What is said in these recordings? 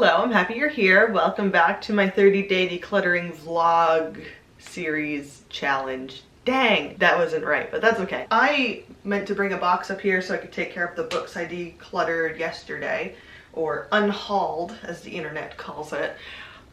Hello, I'm happy you're here. Welcome back to my 30-day decluttering vlog series challenge. Dang, that wasn't right, but that's okay. I meant to bring a box up here so I could take care of the books I decluttered yesterday, or unhauled as the internet calls it,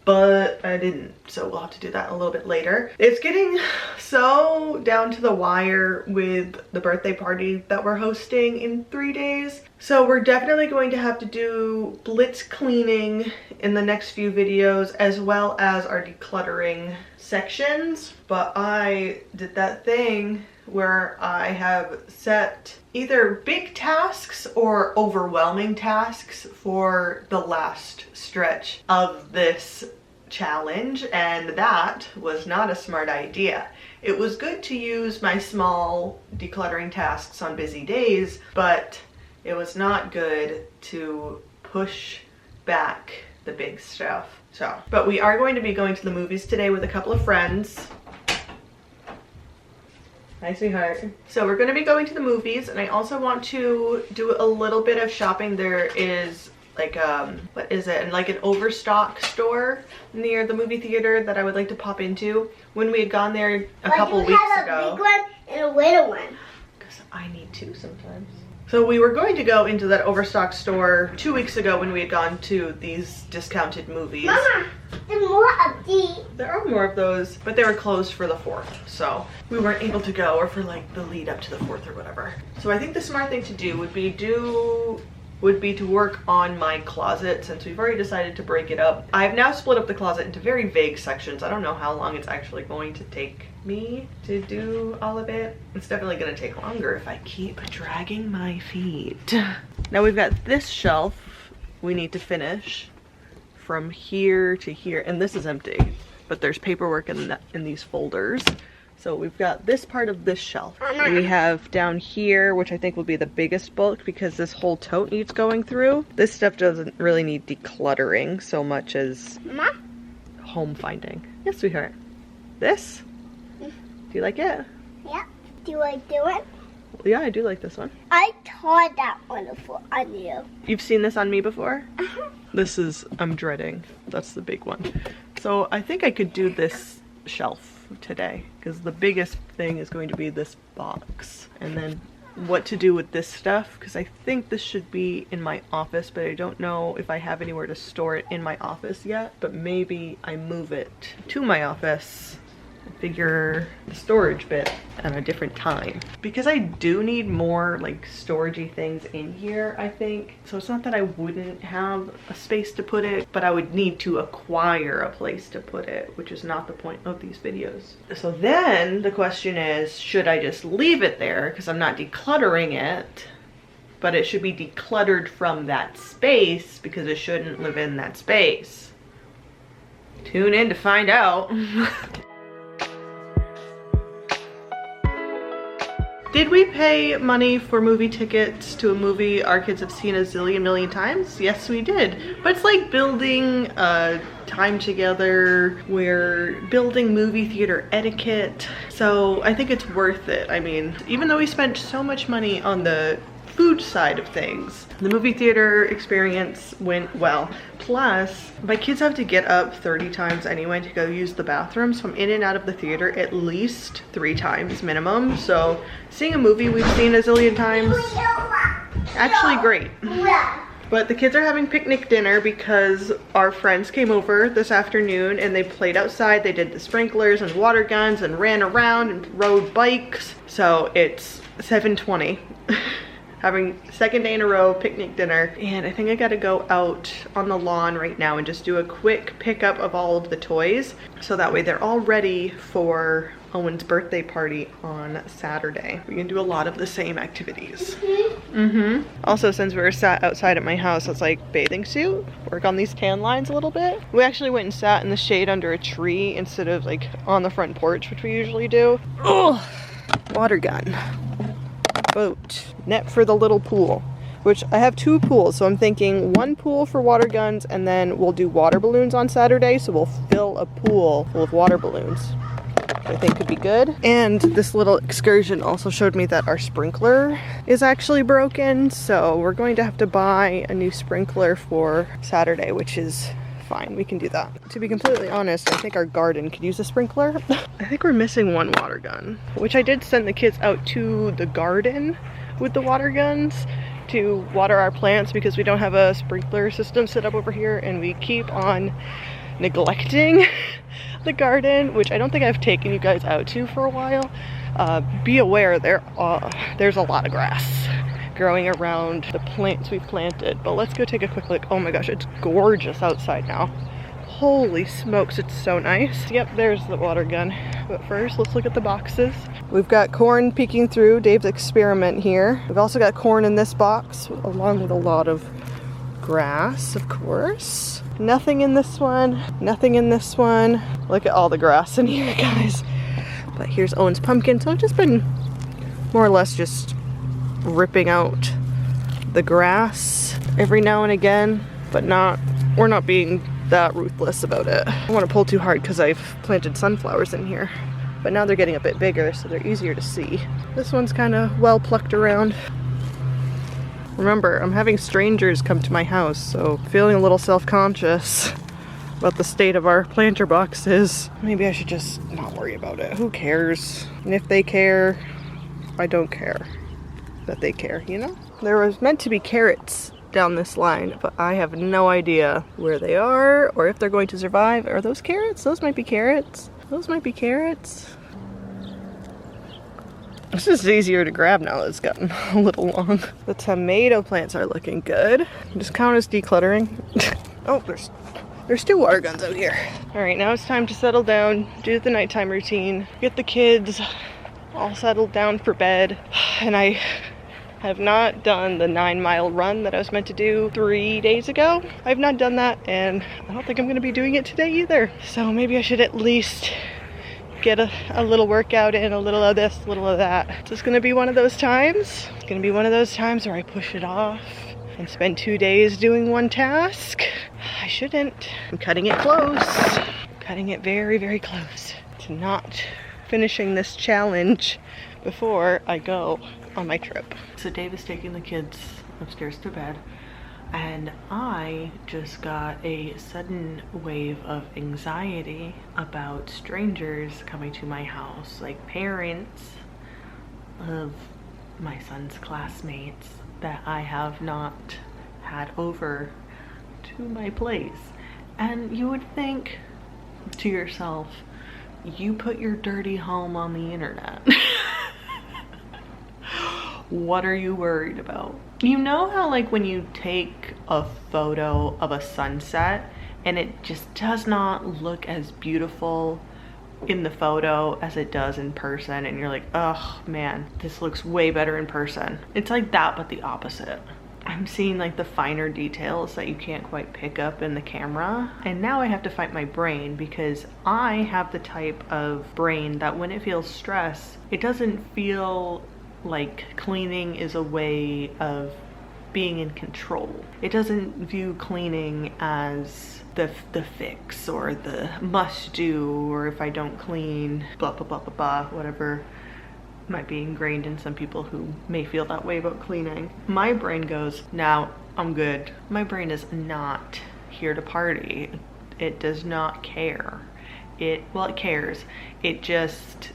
but I didn't, so we'll have to do that a little bit later. It's getting so down to the wire with the birthday party that we're hosting in 3 days. So we're definitely going to have to do blitz cleaning in the next few videos, as well as our decluttering sections. But I did that thing where I have set either big tasks or overwhelming tasks for the last stretch of this challenge, and that was not a smart idea. It was good to use my small decluttering tasks on busy days, but it was not good to push back the big stuff. But we are going to be going to the movies today with a couple of friends. Hi, sweetheart. So we're going to be going to the movies, and I also want to do a little bit of shopping. There is like what is it, and like an overstock store near the movie theater that I would like to pop into. When we had gone there a couple weeks ago. You have a big one and a little one. Because I need two sometimes. So we were going to go into that overstock store 2 weeks ago when we had gone to these discounted movies. Mama, there's more of these. There are more of those, but they were closed for the 4th, so we weren't able to go, or for like the lead up to the 4th or whatever. So I think the smart thing to do would be to work on my closet, since we've already decided to break it up. I've now split up the closet into very vague sections. I don't know how long it's actually going to take me to do all of it. It's definitely going to take longer if I keep dragging my feet. Now we've got this shelf we need to finish from here to here, and this is empty, but there's paperwork in these folders. So we've got this part of this shelf. We have down here, which I think will be the biggest bulk because this whole tote needs going through. This stuff doesn't really need decluttering so much as home finding. Yes, sweetheart. This? Do you like it? Yeah. Do I do it? Yeah, I do like this one. I tried that one before on you. You've seen this on me before? This is, I'm dreading. That's the big one. So I think I could do this shelf today, because the biggest thing is going to be this box, and then what to do with this stuff, because I think this should be in my office, but I don't know if I have anywhere to store it in my office yet. But maybe I move it to my office and figure the storage bit at a different time, because I do need more like storagey things in here, I think. So it's not that I wouldn't have a space to put it, but I would need to acquire a place to put it, which is not the point of these videos. So then the question is, should I just leave it there because I'm not decluttering it, but it should be decluttered from that space because it shouldn't live in that space? Tune in to find out. Did we pay money for movie tickets to a movie our kids have seen a zillion million times? Yes, we did. But it's like building a time together. We're building movie theater etiquette. So I think it's worth it. I mean, even though we spent so much money on the food side of things, the movie theater experience went well. Plus, my kids have to get up 30 times anyway to go use the bathroom, so I'm in and out of the theater at least 3 times minimum. So seeing a movie we've seen a zillion times, actually great. But the kids are having picnic dinner because our friends came over this afternoon and they played outside. They did the sprinklers and water guns and ran around and rode bikes. So it's 7:20. Having second day in a row picnic dinner, and I think I gotta go out on the lawn right now and just do a quick pickup of all of the toys, so that way they're all ready for Owen's birthday party on Saturday. We can do a lot of the same activities. Also, since we were sat outside at my house, it's like bathing suit, work on these tan lines a little bit. We actually went and sat in the shade under a tree instead of like on the front porch, which we usually do. Oh, water gun. Boat, net for the little pool, which I have 2 pools, so I'm thinking 1 pool for water guns, and then we'll do water balloons on Saturday, so we'll fill a pool full of water balloons. I think could be good. And this little excursion also showed me that our sprinkler is actually broken, so we're going to have to buy a new sprinkler for Saturday, which is fine, we can do that. To be completely honest, I think our garden could use a sprinkler. I think we're missing one water gun, which I did send the kids out to the garden with the water guns to water our plants because we don't have a sprinkler system set up over here, and we keep on neglecting the garden, which I don't think I've taken you guys out to for a while. Be aware there's a lot of grass growing around the plants we planted, but let's go take a quick look. Oh my gosh, it's gorgeous outside now. Holy smokes, it's so nice. Yep, there's the water gun. But first, let's look at the boxes. We've got corn peeking through Dave's experiment here. We've also got corn in this box, along with a lot of grass, of course. Nothing in this one, nothing in this one. Look at all the grass in here, guys. But here's Owen's pumpkin. So I've just been more or less just ripping out the grass every now and again, but we're not being that ruthless about it. I don't want to pull too hard because I've planted sunflowers in here, but now they're getting a bit bigger, so they're easier to see. This one's kind of well plucked around. Remember, I'm having strangers come to my house, so feeling a little self-conscious about the state of our planter boxes. Maybe I should just not worry about it. Who cares? And if they care, I don't care that they care, you know? There was meant to be carrots down this line, but I have no idea where they are or if they're going to survive. Are those carrots? Those might be carrots. Those might be carrots. It's just easier to grab now that it's gotten a little long. The tomato plants are looking good. Just count as decluttering. Oh, there's two water guns out here. All right, now it's time to settle down, do the nighttime routine, get the kids all settled down for bed. And I have not done the 9-mile run that I was meant to do 3 days ago. I've not done that, and I don't think I'm gonna be doing it today either. So maybe I should at least get a little workout in, a little of this, a little of that. It's just gonna be one of those times. It's gonna be one of those times where I push it off and spend 2 days doing one task. I shouldn't. I'm cutting it close. Cutting it very, very close to not finishing this challenge before I go on my trip. So Dave is taking the kids upstairs to bed, and I just got a sudden wave of anxiety about strangers coming to my house, like parents of my son's classmates that I have not had over to my place. And you would think to yourself, you put your dirty home on the internet. What are you worried about? You know how like when you take a photo of a sunset and it just does not look as beautiful in the photo as it does in person, and you're like, oh man, this looks way better in person. It's like that, but the opposite. I'm seeing like the finer details that you can't quite pick up in the camera. And now I have to fight my brain, because I have the type of brain that when it feels stress, it doesn't feel like cleaning is a way of being in control. It doesn't view cleaning as the fix or the must do, or if I don't clean, blah, blah, blah, blah, blah, whatever might be ingrained in some people who may feel that way about cleaning. My brain goes, now I'm good. My brain is not here to party. It does not care. Well, it cares. It just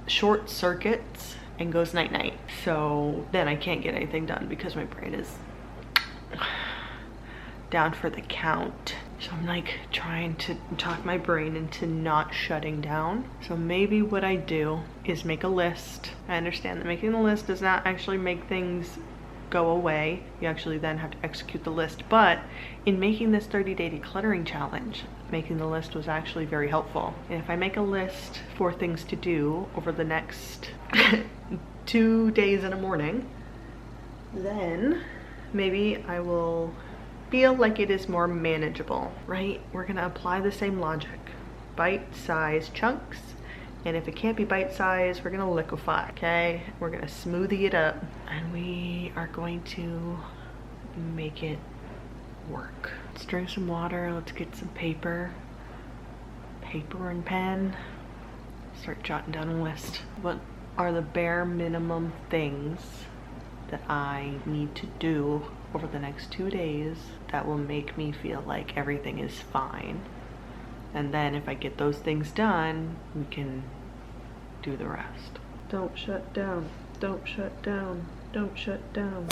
short circuits and goes night night. So then I can't get anything done because my brain is down for the count. So I'm like trying to talk my brain into not shutting down. So maybe what I do is make a list. I understand that making the list does not actually make things go away. You actually then have to execute the list. But in making this 30-day decluttering challenge, making the list was actually very helpful. And if I make a list for things to do over the next 2 days and a morning, then maybe I will feel like it is more manageable, right? We're gonna apply the same logic. Bite-sized chunks, and if it can't be bite-sized, we're gonna liquefy, okay? We're gonna smoothie it up, and we are going to make it work. Let's drink some water, let's get some paper and pen, start jotting down a list. What are the bare minimum things that I need to do over the next 2 days that will make me feel like everything is fine? And then if I get those things done, we can do the rest. Don't shut down. Don't shut down. Don't shut down.